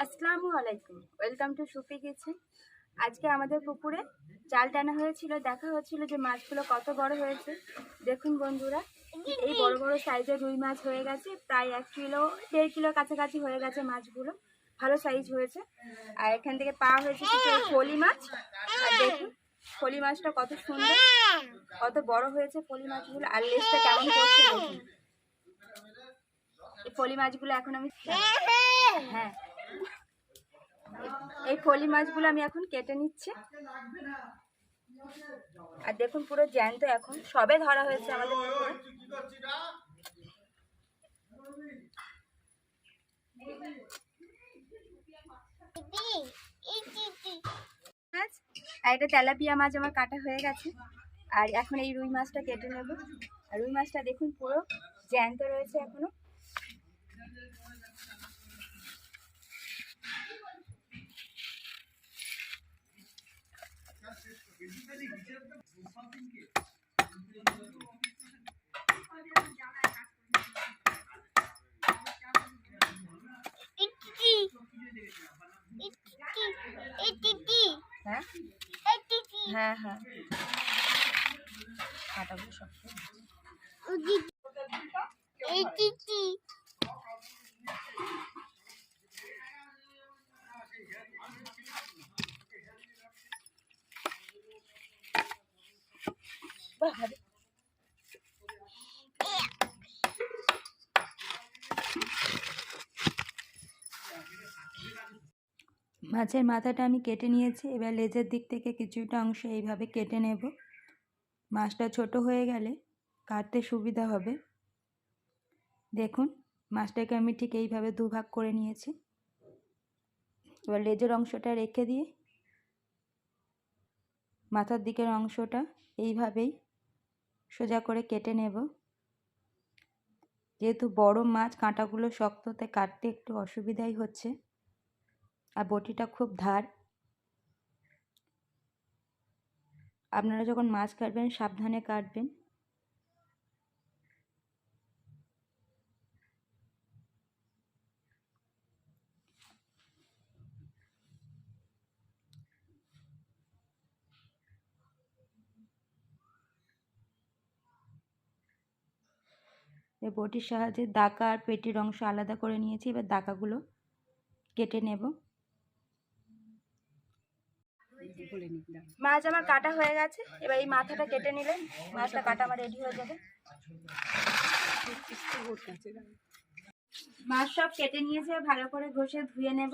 আসসালামু আলাইকুম, welcome to Sufi kitchen. আজকে আমাদের পুকুরে জাল টানা হয়েছিল, দেখা হচ্ছিল যে মাছগুলো কত বড় হয়েছে। দেখুন বন্ধুরা, এই বড় বড় সাইজের রুই মাছ হয়ে গেছে, প্রায় 1 কিলো 1.5 কিলোর কাছাকাছি হয়ে গেছে মাছগুলো, ভালো সাইজ হয়েছে। আর এখান থেকে পাওয়া হয়েছে কিছু ফলি মাছ। আর দেখুন ফলি মাছটা কত সুন্দর, কত বড় হয়েছে ফলি মাছগুলো, আর লেজটা কেমন করছে দেখুন। এই ফলি মাছগুলো এখন আমি এই ফলি মাছগুলো আমি এখন কেটে নিচ্ছি। আর দেখুন পুরো জ্যান্ত, এখন সবে ধরা হয়েছে আমাদের পুকুরে। আর এটা তেলাপিয়া মাছ আমার কাটা হয়ে গেছে। আর এখন এই রুই মাছটা কেটে নেব। আর রুই মাছটা দেখুন পুরো জ্যান্ত রয়েছে এখনো। হ্যাঁ হ্যাঁ কাটাবো সব। মাছের মাথাটা আমি কেটে নিয়েছি, এবার লেজের দিক থেকে কিছুটা অংশ এইভাবে কেটে নেব। মাছটা ছোট হয়ে গেলে কাটতে সুবিধা হবে। দেখুন মাছটাকে আমি ঠিক এইভাবে দুভাগ করে নিয়েছি। এবার লেজের অংশটা রেখে দিয়ে মাথার দিকের অংশটা এইভাবেই সোজা করে কেটে নেব। যেহেতু বড় মাছ, কাঁটাগুলো শক্ত, তাই কাটতে একটু অসুবিধাই হচ্ছে। আর বটিটা খুব ধার, আপনারা যখন মাছ কাটবেন সাবধানে কাটবেন। এই বটির সাহায্যে দাকা আর পেটির অংশ আলাদা করে নিয়েছি, এবার দাকাগুলো কেটে নেব। মাছ আমার কাটা হয়ে গেছে, এবার এই মাথাটা কেটে নিলে মাছটা কাটা আমার রেডি হয়ে যাবে। মাছ সব কেটে নিয়েছে, ভালো করে ঘষে ধুয়ে নেব।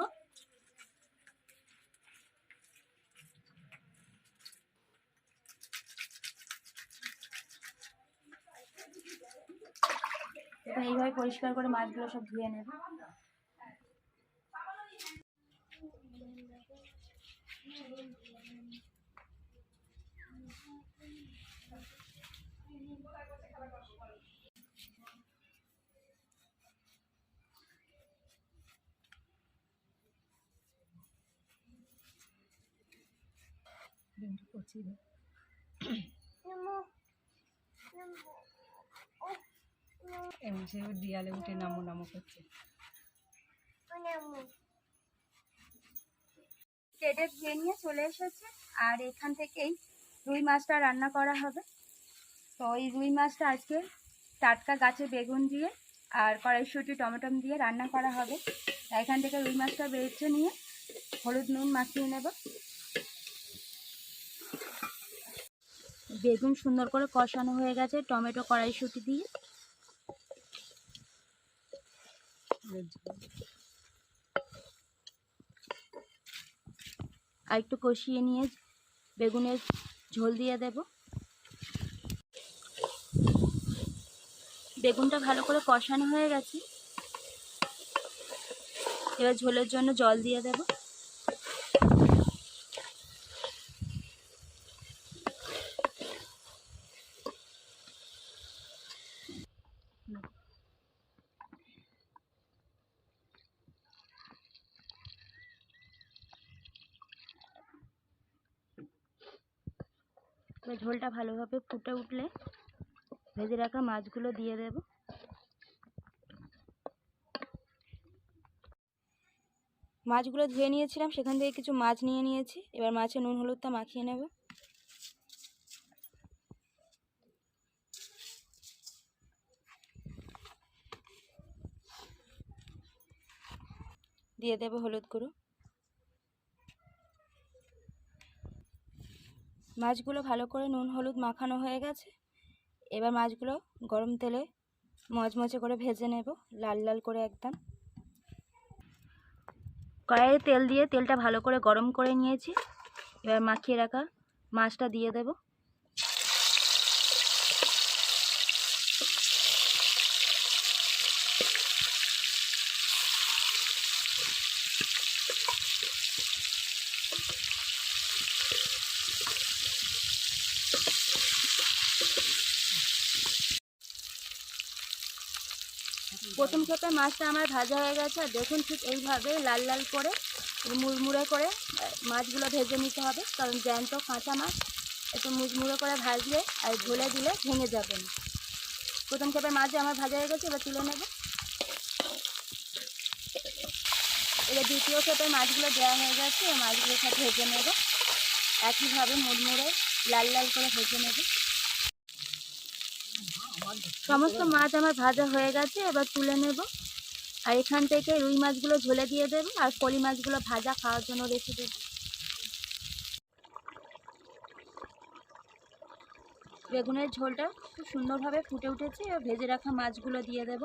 এবার এইভাবে পরিষ্কার করে মাছগুলো সব ধুয়ে নেব। দিয়ালে উঠে নামো নামো করছে। কেটে ধুয়ে নিয়ে চলে এসেছে, আর এখান থেকেই রুই মাছটা রান্না করা হবে। তো এই রুই মাছটা আজকে টাটকা গাছের বেগুন দিয়ে আর কড়াইশুঁটি টমেটো দিয়ে রান্না করা হবে। তাই এখান থেকে রুই মাছটা বেছে নিয়ে হলুদ নুন মাখিয়ে নেব। বেগুন সুন্দর করে কষানো হয়ে গেছে টমেটো কড়াইশুঁটি দিয়ে। আর একটু কষিয়ে নিয়ে বেগুনের ঝোল দিয়ে দেব। বেগুনটা ভালো করে কষানো হয়ে গেছে, এবার ঝোলের জন্য জল দিয়ে দেব। ঝোলটা ভালোভাবে ফুটে উঠলে ভেজে রাখা মাছগুলো দিয়ে দেব। মাছগুলো ধুয়ে নিয়েছিলাম, সেখান থেকে কিছু মাছ নিয়ে নিয়েছি। এবার মাছে নুন হলুদটা মাখিয়ে নেব। দিয়ে দেব হলুদ গুঁড়ো। মাছগুলো ভালো করে নুন হলুদ মাখানো হয়ে গেছে। এবার মাছগুলো গরম তেলে মচমচে করে ভেজে নেব, লাল লাল করে একদম। কড়াইয়ে তেল দিয়ে তেলটা ভালো করে গরম করে নিয়েছি। এবার মাখিয়ে রাখা মাছটা দিয়ে দেব। প্রথম খেপে মাছটা আমার ভাজা হয়ে গেছে। আর দেখুন ঠিক এইভাবে লাল লাল করে মুড়মুড়ে করে মাছগুলো ভেজে নিতে হবে, কারণ জ্যান্ত কাঁচা মাছ একটু মুড়মুড়ে করে ভাজলে আর ঝোলে দিলে ভেঙে যাবে না। প্রথম খেপে মাছ আমার ভাজা হয়ে গেছে, এবার তুলে নেব। এবার দ্বিতীয় খেপে মাছগুলো দেওয়া হয়ে গেছে, এই মাছগুলোর সাথে ভেজে নেব। একইভাবে মুড়মুড়ে লাল লাল করে ভেজে নেব। সমস্ত মাছ আমার ভাজা হয়ে গেছে, এবার তুলে নেব। আর এখান থেকে রুই মাছগুলো ঝোলে দিয়ে দেবো, আর ফলি মাছগুলো ভাজা খাওয়ার জন্য রেখে দেবো। বেগুনের ঝোলটা খুব সুন্দরভাবে ফুটে উঠেছে। আর ভেজে রাখা মাছগুলো দিয়ে দেব।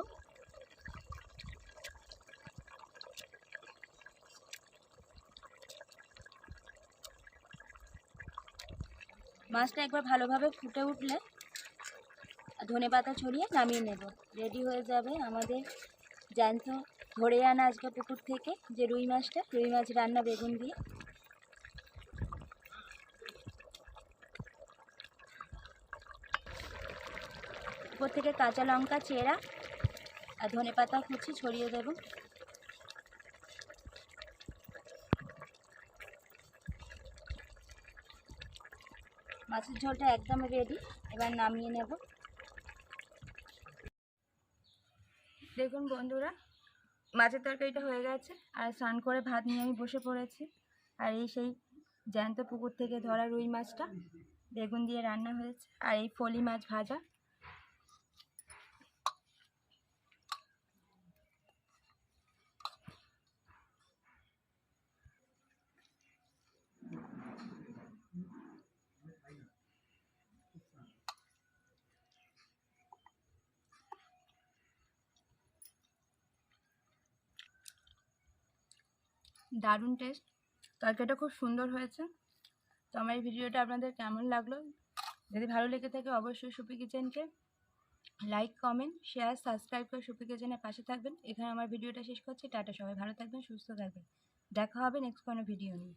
মাছটা একবার ভালোভাবে ফুটে উঠলে ধনেপাতা ছড়িয়ে নামিয়ে নেব। রেডি হয়ে যাবে আমাদের জ্যান্ত ধরে আনা আজকে পুকুর থেকে যে রুই মাছ রান্না বেগুন দিয়ে। উপর থেকে কাঁচা লঙ্কা চেরা আর ধনেপাতা কুচি ছড়িয়ে দেব। মাছের ঝোলটা একদম রেডি, এবার নামিয়ে নেব। দেখুন বন্ধুরা, মাছের তরকারিটা হয়ে গেছে। আর স্নান করে ভাত নিয়ে আমি বসে পড়েছি। আর এই সেই জ্যান্ত পুকুর থেকে ধরা রুই মাছটা বেগুন দিয়ে রান্না হয়েছে, আর এই ফলি মাছ ভাজা। দারুণ টেস্ট, তরকারিটা খুব সুন্দর হয়েছে। তো আমার এই ভিডিওটা আপনাদের কেমন লাগলো? যদি ভালো লেগে থাকে অবশ্যই সুপি কিচেনকে লাইক, কমেন্ট, শেয়ার, সাবস্ক্রাইব করে সুপি কিচেনের পাশে থাকবেন। এখানে আমার ভিডিওটা শেষ করছি। টাটা, সবাই ভালো থাকবেন, সুস্থ থাকবেন। দেখা হবে নেক্সট কোনো ভিডিও নিয়ে।